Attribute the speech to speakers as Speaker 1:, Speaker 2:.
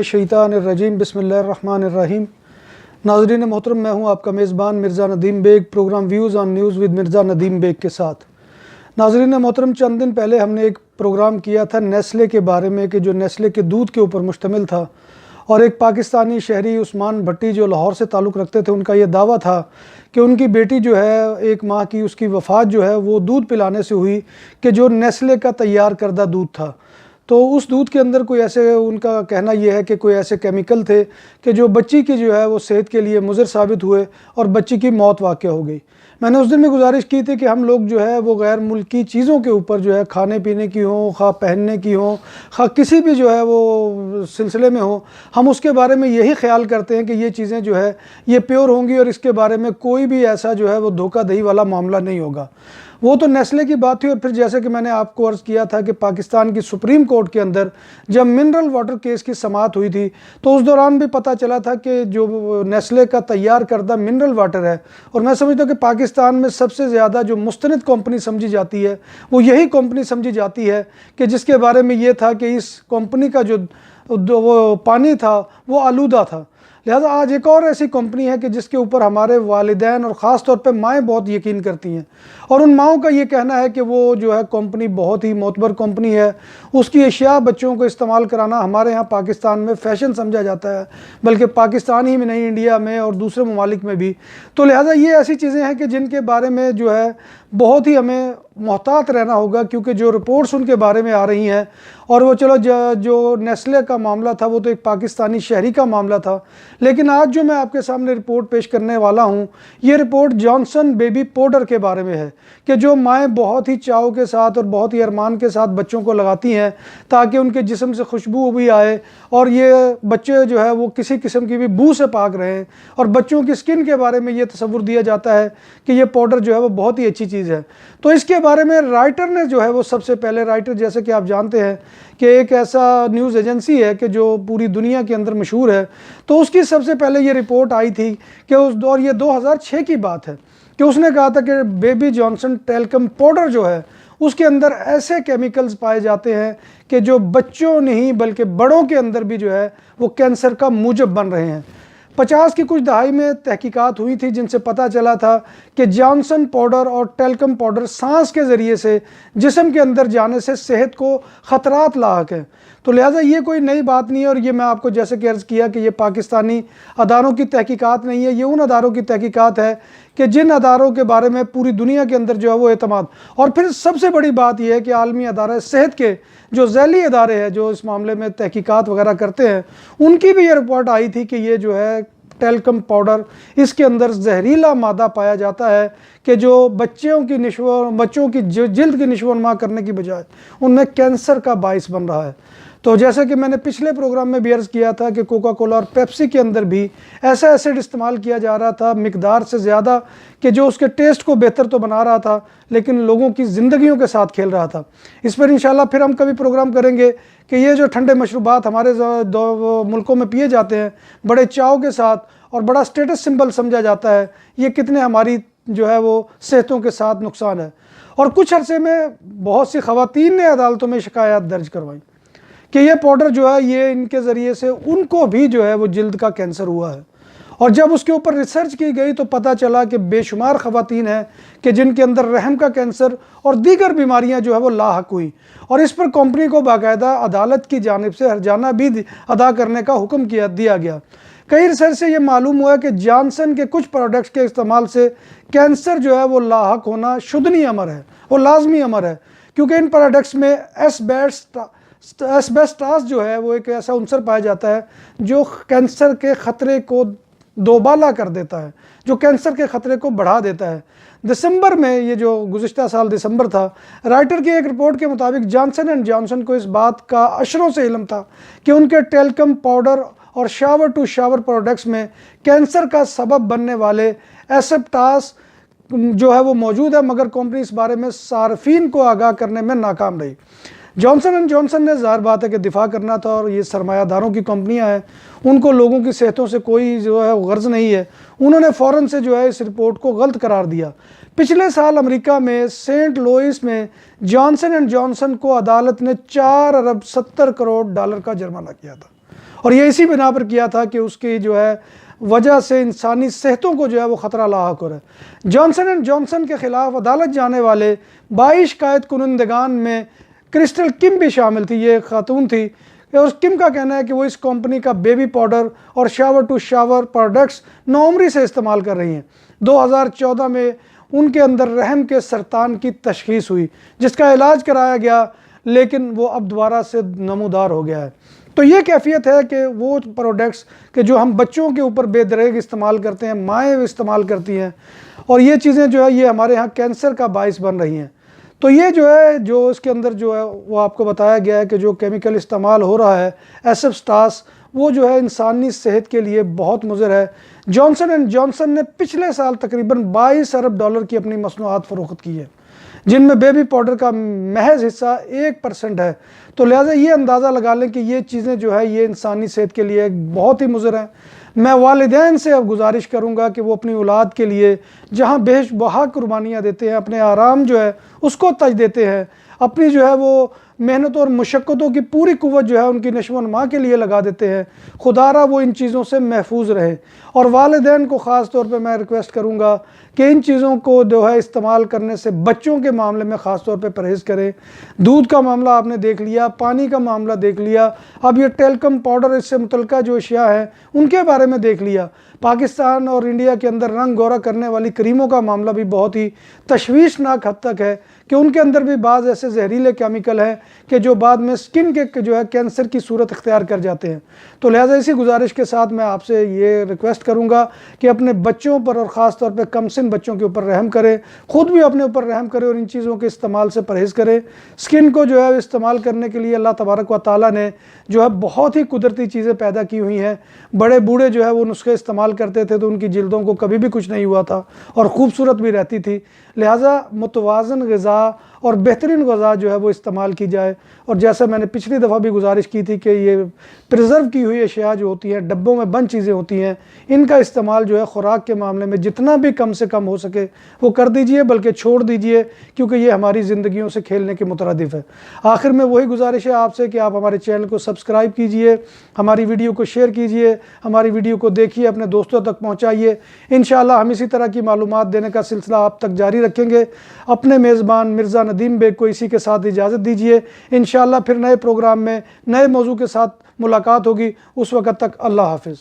Speaker 1: الشیطان الرجیم بسم اللہ الرحمن الرحیم۔ ناظرین محترم، میں ہوں آپ کا میزبان Mirza Nadeem Baig, programme views on news with Mirza Nadeem Baig کے ساتھ۔ ناظرین محترم، چند دن پہلے ہم نے ایک پروگرام کیا تھا نیسلے کے بارے میں کہ جو نیسلے کے دودھ کے اوپر مشتمل تھا، اور ایک پاکستانی شہری عثمان بھٹی جو لاہور سے تعلق رکھتے تھے، ان کا یہ دعویٰ تھا کہ ان کی بیٹی جو ہے 1 ماہ کی، اس کی وفات جو ہے وہ دودھ پلانے سے ہوئی کہ جو نیسلے کا تیار کردہ دودھ تھا۔ تو اس دودھ کے اندر کوئی ایسے، ان کا کہنا یہ ہے کہ کوئی ایسے کیمیکل تھے کہ جو بچی کی جو ہے وہ صحت کے لیے مضر ثابت ہوئے اور بچی کی موت واقع ہو گئی۔ میں نے اس دن میں گزارش کی تھی کہ ہم لوگ جو ہے وہ غیر ملکی چیزوں کے اوپر جو ہے کھانے پینے کی ہوں، خواہ پہننے کی ہوں، خواہ کسی بھی جو ہے وہ سلسلے میں ہوں، ہم اس کے بارے میں یہی خیال کرتے ہیں کہ یہ چیزیں جو ہے یہ پیور ہوں گی اور اس کے بارے میں کوئی بھی ایسا جو ہے وہ دھوکہ دہی والا معاملہ نہیں ہوگا۔ وہ تو نیسلے کی بات تھی، اور پھر جیسے کہ میں نے آپ کو عرض کیا تھا کہ پاکستان کی سپریم کورٹ کے اندر جب منرل واٹر کیس کی سماعت ہوئی تھی تو اس دوران بھی پتہ چلا تھا کہ جو نیسلے کا تیار کردہ منرل واٹر ہے، اور میں سمجھتا ہوں کہ پاکستان میں سب سے زیادہ جو مستند کمپنی سمجھی جاتی ہے وہ یہی کمپنی سمجھی جاتی ہے کہ جس کے بارے میں یہ تھا کہ اس کمپنی کا جو وہ پانی تھا وہ آلودہ تھا۔ لہٰذا آج ایک اور ایسی کمپنی ہے کہ جس کے اوپر ہمارے والدین اور خاص طور پہ مائیں بہت یقین کرتی ہیں، اور ان ماؤں کا یہ کہنا ہے کہ وہ جو ہے کمپنی بہت ہی معتبر کمپنی ہے، اس کی اشیاء بچوں کو استعمال کرانا ہمارے ہاں پاکستان میں فیشن سمجھا جاتا ہے، بلکہ پاکستان ہی میں نہیں، انڈیا میں اور دوسرے ممالک میں بھی۔ تو لہٰذا یہ ایسی چیزیں ہیں کہ جن کے بارے میں جو ہے بہت ہی ہمیں محتاط رہنا ہوگا، کیونکہ جو رپورٹس ان کے بارے میں آ رہی ہیں، اور وہ چلو جو نیسلے کا معاملہ تھا وہ تو ایک پاکستانی شہری کا معاملہ تھا، لیکن آج جو میں آپ کے سامنے رپورٹ پیش کرنے والا ہوں، یہ رپورٹ جانسن بیبی پاؤڈر کے بارے میں ہے کہ جو مائیں بہت ہی چاؤ کے ساتھ اور بہت ہی ارمان کے ساتھ بچوں کو لگاتی ہیں تاکہ ان کے جسم سے خوشبو بھی آئے اور یہ بچے جو ہے وہ کسی قسم کی بھی بو سے پاک رہیں، اور بچوں کی سکن کے بارے میں یہ تصور دیا جاتا ہے کہ یہ پاؤڈر جو ہے وہ بہت ہی اچھی چیز ہے۔ تو اس کے بارے میں رائٹر نے جو ہے وہ سب سے پہلے، رائٹر جیسے کہ آپ جانتے ہیں کہ ایک ایسا نیوز ایجنسی ہے کہ جو پوری دنیا کے اندر مشہور ہے، تو اس کی سب سے پہلے یہ رپورٹ آئی تھی کہ اس دور، یہ 2006 کی بات ہے، کہ اس نے کہا تھا کہ بیبی جانسن ٹیلکم پاؤڈر جو ہے اس کے اندر ایسے کیمیکلز پائے جاتے ہیں کہ جو بچوں نہیں بلکہ بڑوں کے اندر بھی جو ہے وہ کینسر کا موجب بن رہے ہیں۔ 50 کی کچھ دہائی میں تحقیقات ہوئی تھی جن سے پتہ چلا تھا کہ جانسن پاؤڈر اور ٹیلکم پاؤڈر سانس کے ذریعے سے جسم کے اندر جانے سے صحت کو خطرات لاحق ہیں۔ تو لہٰذا یہ کوئی نئی بات نہیں ہے، اور یہ میں آپ کو جیسے کہ عرض کیا کہ یہ پاکستانی اداروں کی تحقیقات نہیں ہے، یہ ان اداروں کی تحقیقات ہے کہ جن اداروں کے بارے میں پوری دنیا کے اندر جو ہے وہ اعتماد، اور پھر سب سے بڑی بات یہ ہے کہ عالمی ادارہ صحت کے جو ذیلی ادارے ہیں جو اس معاملے میں تحقیقات وغیرہ کرتے ہیں، ان کی بھی یہ رپورٹ آئی تھی کہ یہ جو ہے ٹیلکم پاؤڈر، اس کے اندر زہریلا مادہ پایا جاتا ہے کہ جو بچوں کی جلد کی نشو و نما کرنے کی بجائے ان میں کینسر کا باعث بن رہا ہے۔ تو جیسے کہ میں نے پچھلے پروگرام میں بھی عرض کیا تھا کہ کوکا کولا اور پیپسی کے اندر بھی ایسا ایسڈ استعمال کیا جا رہا تھا مقدار سے زیادہ کہ جو اس کے ٹیسٹ کو بہتر تو بنا رہا تھا لیکن لوگوں کی زندگیوں کے ساتھ کھیل رہا تھا۔ اس پر انشاءاللہ پھر ہم کبھی پروگرام کریں گے کہ یہ جو ٹھنڈے مشروبات ہمارے ملکوں میں پیے جاتے ہیں بڑے چاؤ کے ساتھ اور بڑا سٹیٹس سمبل سمجھا جاتا ہے، یہ کتنے ہماری جو ہے وہ صحتوں کے ساتھ نقصان ہے۔ اور کچھ عرصے میں بہت سی خواتین نے عدالتوں میں شکایات درج کروائیں کہ یہ پاؤڈر جو ہے یہ ان کے ذریعے سے ان کو بھی جو ہے وہ جلد کا کینسر ہوا ہے، اور جب اس کے اوپر ریسرچ کی گئی تو پتہ چلا کہ بے شمار خواتین ہیں کہ جن کے اندر رحم کا کینسر اور دیگر بیماریاں جو ہے وہ لاحق ہوئیں، اور اس پر کمپنی کو باقاعدہ عدالت کی جانب سے ہرجانہ بھی ادا کرنے کا حکم دیا گیا۔ کئی ریسرچ سے یہ معلوم ہوا کہ جانسن کے کچھ پروڈکٹس کے استعمال سے کینسر جو ہے وہ لاحق ہونا شدنی امر ہے، وہ لازمی امر ہے، کیونکہ ان پروڈکٹس میں ایسبیسٹاس جو ہے وہ ایک ایسا عنصر پایا جاتا ہے جو کینسر کے خطرے کو دوبالا کر دیتا ہے، جو کینسر کے خطرے کو بڑھا دیتا ہے۔ دسمبر میں، یہ جو گزشتہ سال دسمبر تھا، رائٹر کی ایک رپورٹ کے مطابق جانسن اینڈ جانسن کو اس بات کا اشروں سے علم تھا کہ ان کے ٹیلکم پاؤڈر اور شاور ٹو شاور پروڈکٹس میں کینسر کا سبب بننے والے ایسبٹاس جو ہے وہ موجود ہے، مگر کمپنی اس بارے میں صارفین کو آگاہ کرنے میں ناکام رہی۔ جانسن اینڈ جانسن نے ظاہر بات ہے کہ دفاع کرنا تھا، اور یہ سرمایہ داروں کی کمپنیاں ہیں، ان کو لوگوں کی صحتوں سے کوئی جو ہے غرض نہیں ہے، انہوں نے فوراً سے جو ہے اس رپورٹ کو غلط قرار دیا۔ پچھلے سال امریکہ میں سینٹ لوئس میں جانسن اینڈ جانسن کو عدالت نے $4.70 ارب کا جرمانہ کیا تھا، اور یہ اسی بنا پر کیا تھا کہ اس کی جو ہے وجہ سے انسانی صحتوں کو جو ہے وہ خطرہ لاحق ہو رہا ہے۔ جانسن اینڈ جانسن کے خلاف عدالت جانے والے 22 شکایت کنندگان میں کرسٹل کم بھی شامل تھی۔ یہ ایک خاتون تھی اور کم کا کہنا ہے کہ وہ اس کمپنی کا بیبی پاؤڈر اور شاور ٹو شاور پروڈکٹس نوعمری سے استعمال کر رہی ہیں۔ 2014 میں ان کے اندر رحم کے سرطان کی تشخیص ہوئی، جس کا علاج کرایا گیا، لیکن وہ اب دوبارہ سے نمودار ہو گیا ہے۔ تو یہ کیفیت ہے کہ وہ پروڈکٹس کہ جو ہم بچوں کے اوپر بے دریغ استعمال کرتے ہیں، مائیں استعمال کرتی ہیں، اور یہ چیزیں جو ہے یہ ہمارے ہاں کینسر کا باعث بن رہی ہیں۔ تو یہ جو ہے جو اس کے اندر جو ہے وہ آپ کو بتایا گیا ہے کہ جو کیمیکل استعمال ہو رہا ہے ایسبسٹاس، وہ جو ہے انسانی صحت کے لیے بہت مضر ہے۔ جانسن اینڈ جانسن نے پچھلے سال تقریباً 22 ارب ڈالر کی اپنی مصنوعات فروخت کی ہے، جن میں بیبی پاؤڈر کا محض حصہ 1% ہے۔ تو لہٰذا یہ اندازہ لگا لیں کہ یہ چیزیں جو ہے یہ انسانی صحت کے لیے بہت ہی مضر ہیں۔ میں والدین سے اب گزارش کروں گا کہ وہ اپنی اولاد کے لیے جہاں بیش بہا قربانیاں دیتے ہیں، اپنے آرام جو ہے اس کو ترجیح دیتے ہیں، اپنی جو ہے وہ محنتوں اور مشقتوں کی پوری قوت جو ہے ان کی نشو و نما کے لیے لگا دیتے ہیں، خدا را وہ ان چیزوں سے محفوظ رہے۔ اور والدین کو خاص طور پہ میں ریکویسٹ کروں گا کہ ان چیزوں کو جو ہے استعمال کرنے سے بچوں کے معاملے میں خاص طور پہ پرہیز کریں۔ دودھ کا معاملہ آپ نے دیکھ لیا، پانی کا معاملہ دیکھ لیا، اب یہ ٹیلکم پاؤڈر اس سے متعلقہ جو اشیاء ہیں ان کے بارے میں دیکھ لیا۔ پاکستان اور انڈیا کے اندر رنگ گورا کرنے والی کریموں کا معاملہ بھی بہت ہی تشویشناک حد تک ہے کہ ان کے اندر بھی بعض ایسے زہریلے کیمیکل ہیں کہ جو بعد میں سکن کے جو ہے کینسر کی صورت اختیار کر جاتے ہیں۔ تو لہٰذا اسی گزارش کے ساتھ میں آپ سے یہ ریکویسٹ کروں گا کہ اپنے بچوں پر اور خاص طور پہ کم سن بچوں کے اوپر رحم کریں، خود بھی اپنے اوپر رحم کریں اور ان چیزوں کے استعمال سے پرہیز کریں۔ سکن کو جو ہے استعمال کرنے کے لیے اللہ تبارک و تعالیٰ نے جو ہے بہت ہی قدرتی چیزیں پیدا کی ہوئی ہیں۔ بڑے بوڑھے جو ہے وہ نسخے استعمال کرتے تھے تو ان کی جلدوں کو کبھی بھی کچھ نہیں ہوا تھا اور خوبصورت بھی رہتی تھی۔ لہٰذا متوازن غذا اور بہترین غذا جو ہے وہ استعمال کی جائے، اور جیسا میں نے پچھلی دفعہ بھی گزارش کی تھی کہ یہ پریزرو کی ہوئی اشیاء جو ہوتی ہیں، ڈبوں میں بند چیزیں ہوتی ہیں، ان کا استعمال جو ہے خوراک کے معاملے میں جتنا بھی کم سے کم ہو سکے وہ کر دیجئے، بلکہ چھوڑ دیجئے، کیونکہ یہ ہماری زندگیوں سے کھیلنے کے مترادف ہے۔ آخر میں وہی گزارش ہے آپ سے کہ آپ ہمارے چینل کو سبسکرائب کیجئے، ہماری ویڈیو کو شیئر کیجئے، ہماری ویڈیو کو دیکھیے، اپنے دوستوں تک پہنچائیے۔ انشاءاللہ ہم اسی طرح کی معلومات دینے کا سلسلہ آپ تک جاری رکھیں گے۔ اپنے میزبان مرزا ندیم بیگ کو اسی کے ساتھ اجازت دیجیے۔ انشاءاللہ پھر نئے پروگرام میں نئے موضوع کے ساتھ ملاقات ہوگی۔ اس وقت تک اللہ حافظ۔